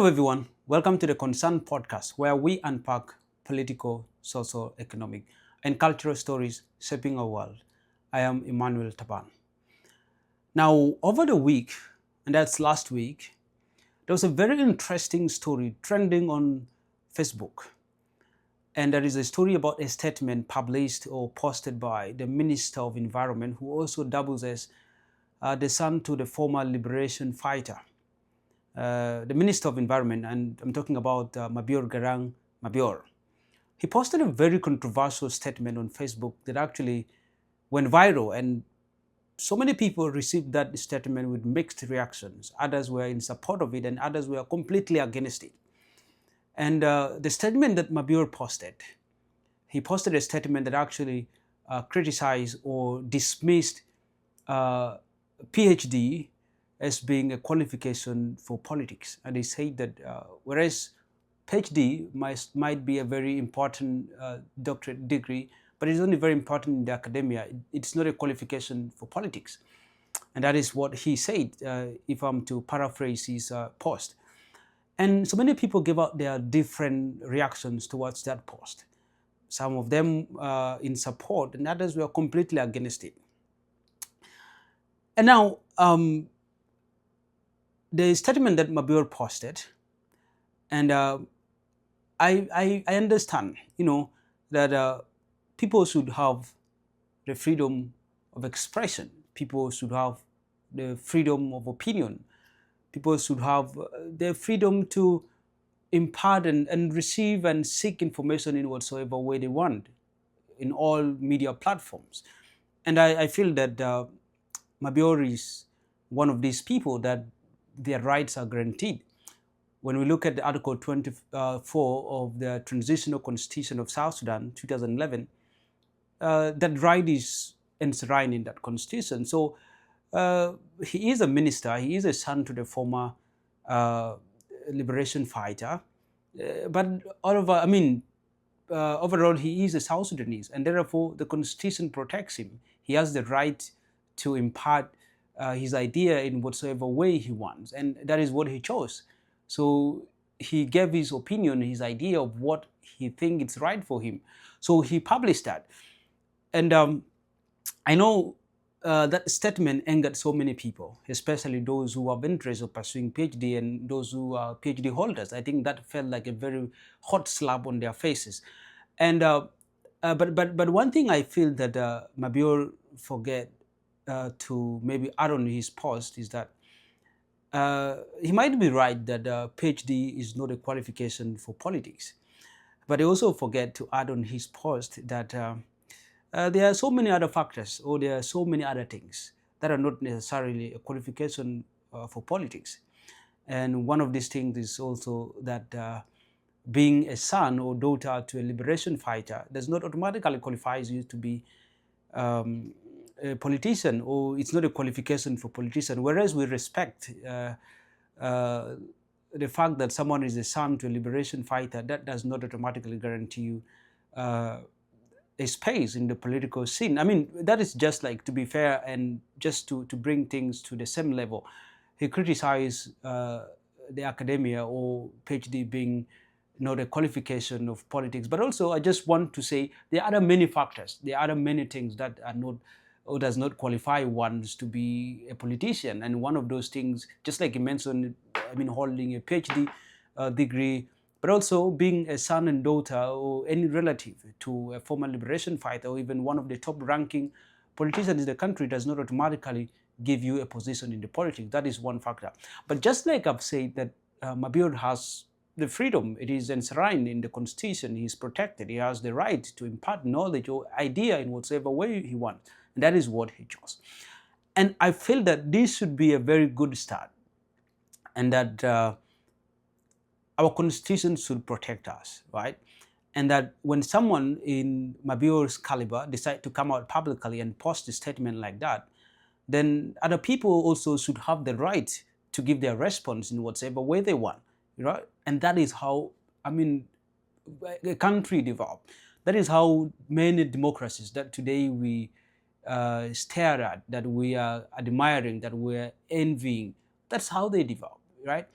Hello, everyone. Welcome to the Concern Podcast, where we unpack political, social, economic, and cultural stories shaping our world. I am Emmanuel Taban. Now, over the week, and that's last week, there was a very interesting story trending on Facebook. And there is a story about a statement published or posted by the Minister of Environment, who also doubles as the son to the former liberation fighter. The Minister of Environment, and I'm talking about Mabior Garang Mabior. He posted a very controversial statement on Facebook that actually went viral, and so many people received that statement with mixed reactions. Others were in support of it, and others were completely against it. And the statement that Mabior posted, he posted a statement that actually criticized or dismissed PhD as being a qualification for politics. And they say that whereas PhD might be a very important doctorate degree, but it's only very important in the academia. It's not a qualification for politics. And that is what he said, if I'm to paraphrase his post. And so many people gave out their different reactions towards that post. Some of them in support, and others were completely against it. And now, the statement that Mabior posted, and I understand, that people should have the freedom of expression. People should have the freedom of opinion. People should have the freedom to impart and receive and seek information in whatsoever way they want in all media platforms. And I feel that Mabior is one of these people that their rights are guaranteed. When we look at the Article 24 of the Transitional Constitution of South Sudan, 2011, that right is enshrined in that constitution. So he is a minister, he is a son to the former liberation fighter, but overall he is a South Sudanese, and therefore the constitution protects him. He has the right to impart his idea in whatsoever way he wants, and that is what he chose. So he gave his opinion, his idea of what he thinks is right for him. So he published that, and I know that statement angered so many people, especially those who have interest of pursuing PhD and those who are PhD holders. I think that felt like a very hot slap on their faces. And but one thing I feel that Mabior forget to maybe add on his post is that he might be right that PhD is not a qualification for politics, but he also forget to add on his post that there are so many other factors, or there are so many other things that are not necessarily a qualification for politics. And one of these things is also that being a son or daughter to a liberation fighter does not automatically qualifies you to be a politician, or it's not a qualification for politician. Whereas we respect the fact that someone is a son to a liberation fighter, that does not automatically guarantee you a space in the political scene. I mean, that is just like, to be fair and just to bring things to the same level. He criticized the academia or PhD being not a qualification of politics, but also I just want to say there are many factors, there are many things that are not or does not qualify one to be a politician. And one of those things, just like you mentioned, holding a PhD degree, but also being a son and daughter or any relative to a former liberation fighter or even one of the top ranking politicians in the country does not automatically give you a position in the politics. That is one factor. But just like I've said that Mabior has the freedom, it is enshrined in the constitution, he is protected, he has the right to impart knowledge or idea in whatever way he wants. And that is what he chose. And I feel that this should be a very good start, and that our constitution should protect us, right? And that when someone in Mabior's caliber decide to come out publicly and post a statement like that, then other people also should have the right to give their response in whatever way they want, right? And that is how, a country developed. That is how many democracies that today we stare at, that we are admiring, that we are envying, that's how they develop, right?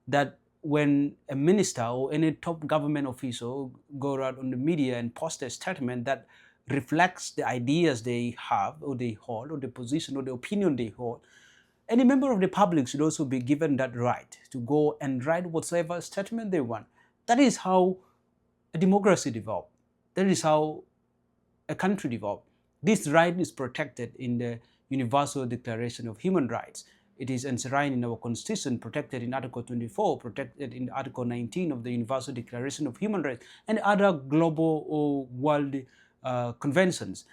That when a minister or any top government official go out on the media and post a statement that reflects the ideas they have or they hold or the position or the opinion they hold, any member of the public should also be given that right to go and write whatsoever statement they want. That is how a democracy developed. That is how a country developed. This right is protected in the Universal Declaration of Human Rights. It is enshrined in our Constitution, protected in Article 24, protected in Article 19 of the Universal Declaration of Human Rights, and other global or world conventions.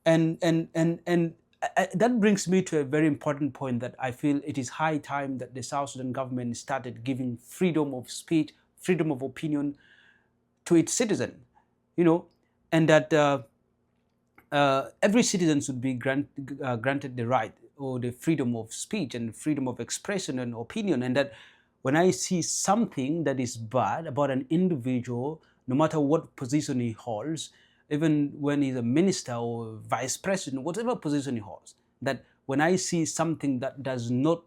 And that brings me to a very important point that I feel it is high time that the South Sudan government started giving freedom of speech, freedom of opinion to its citizen, and that every citizen should be granted the right or the freedom of speech and freedom of expression and opinion, and that when I see something that is bad about an individual, no matter what position he holds, even when he's a minister or vice president, whatever position he holds, that when I see something that does not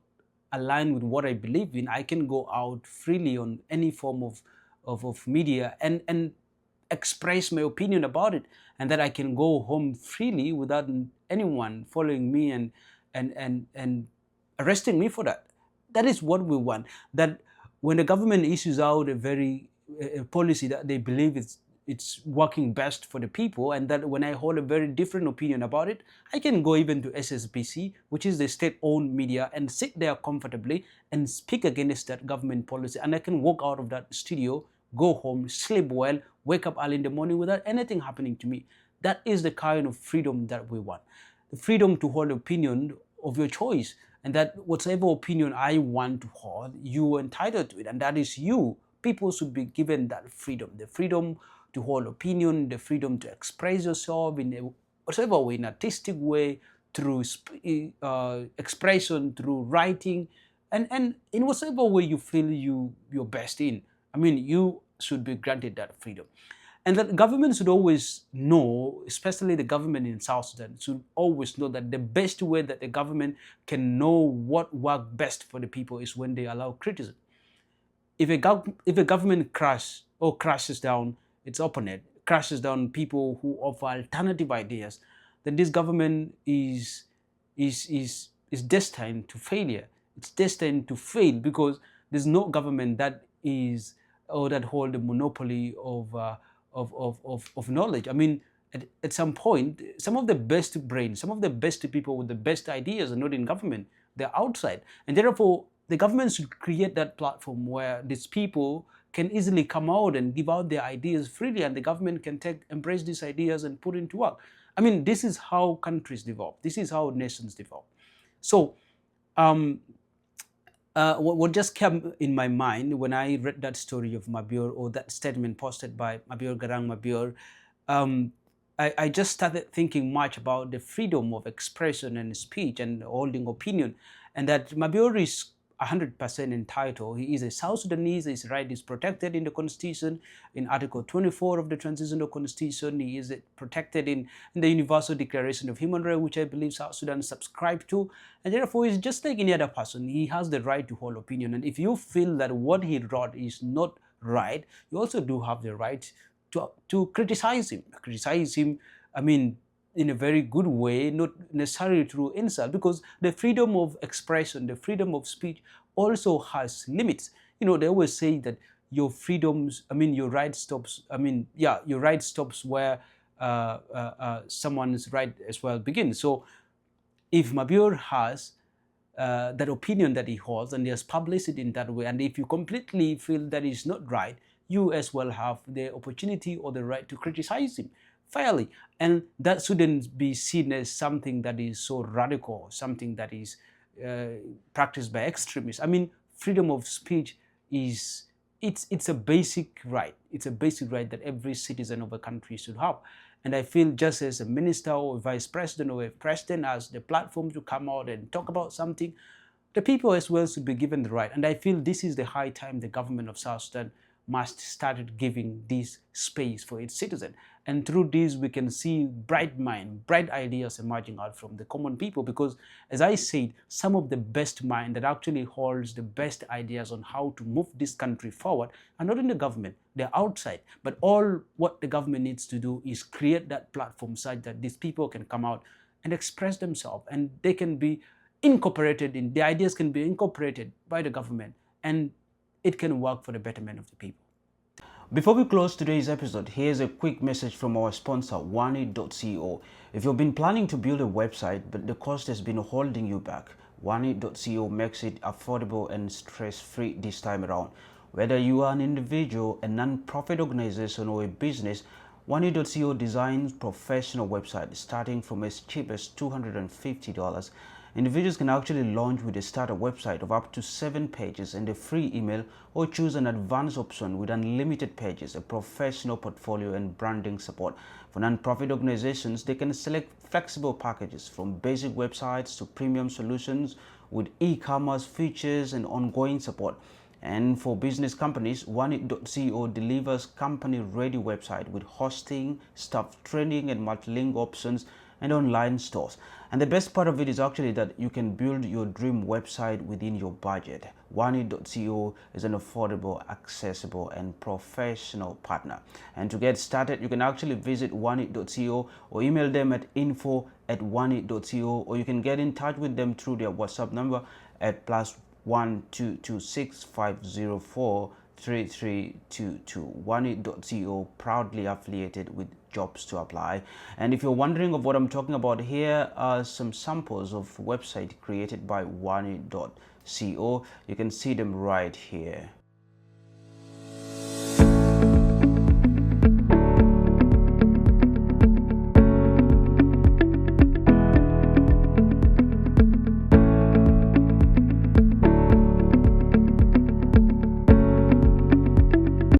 align with what I believe in, I can go out freely on any form of media and express my opinion about it, and that I can go home freely without anyone following me and arresting me for that. That is what we want. That when the government issues out a policy that they believe it's working best for the people, and that when I hold a very different opinion about it, I can go even to SSBC, which is the state-owned media, and sit there comfortably and speak against that government policy, and I can walk out of that studio, go home, sleep well, wake up early in the morning without anything happening to me. That is the kind of freedom that we want. The freedom to hold opinion of your choice, and that whatever opinion I want to hold, you are entitled to it, and that is you. People should be given that freedom, the freedom to hold opinion, the freedom to express yourself in whatever way, in an artistic way, through expression, through writing, and in whatever way you feel you're best in. I mean, you should be granted that freedom. And that government should always know, especially the government in South Sudan, should always know that the best way that the government can know what works best for the people is when they allow criticism. If a government crashes down its opponent, crashes down people who offer alternative ideas, then this government is destined to failure. It's destined to fail, because there's no government that is or that hold the monopoly of knowledge. I mean, at some point, some of the best brains, some of the best people with the best ideas are not in government. They're outside, and therefore the government should create that platform where these people can easily come out and give out their ideas freely, and the government can embrace these ideas and put into work. I mean, this is how countries develop. This is how nations develop. So, what just came in my mind when I read that story of Mabior, or that statement posted by Garang Mabior, I just started thinking much about the freedom of expression and speech and holding opinion, and that Mabior is 100% entitled. He is a South Sudanese. His right is protected in the Constitution, in Article 24 of the Transitional Constitution. He is protected in the Universal Declaration of Human Rights, which I believe South Sudan subscribed to. And therefore, he's just like any other person. He has the right to hold opinion. And if you feel that what he wrote is not right, you also do have the right to criticize him. Criticize him, I mean, in a very good way, not necessarily through insult, because the freedom of expression, the freedom of speech also has limits. They always say that your freedoms, your right stops, your right stops where someone's right as well begins. So if Mabior has that opinion that he holds, and he has published it in that way, and if you completely feel that is not right, you as well have the opportunity or the right to criticize him fairly. And that shouldn't be seen as something that is so radical, something that is practiced by extremists. I mean, freedom of speech it's a basic right. It's a basic right that every citizen of a country should have. And I feel just as a minister or a vice president or a president has the platform to come out and talk about something, the people as well should be given the right. And I feel this is the high time the government of South Sudan must start giving this space for its citizen. And through this, we can see bright mind, bright ideas emerging out from the common people, because as I said, some of the best mind that actually holds the best ideas on how to move this country forward are not in the government, they're outside. But all what the government needs to do is create that platform such that these people can come out and express themselves, and they can be incorporated in, the ideas can be incorporated by the government, and it can work for the betterment of the people. Before we close today's episode, here's a quick message from our sponsor, oneit.co. If you've been planning to build a website but the cost has been holding you back, oneit.co makes it affordable and stress-free this time around. Whether you are an individual, a non-profit organization, or a business, oneit.co designs professional websites starting from as cheap as $250. Individuals can actually launch with a starter website of up to 7 pages and a free email, or choose an advanced option with unlimited pages, a professional portfolio, and branding support. For non-profit organizations, they can select flexible packages from basic websites to premium solutions with e-commerce features and ongoing support. And for business companies, oneit.co delivers company-ready website with hosting, staff training, and multilingual options and online stores. And the best part of it is actually that you can build your dream website within your budget. oneit.co is an affordable, accessible, and professional partner. And to get started, you can actually visit oneit.co or email them at info@oneit.co, or you can get in touch with them through their WhatsApp number at +1 226 504 3322. oneit.co, proudly affiliated with Jobs to Apply. And if you're wondering of what I'm talking about, here are some samples of website created by oneit.co. You can see them right here.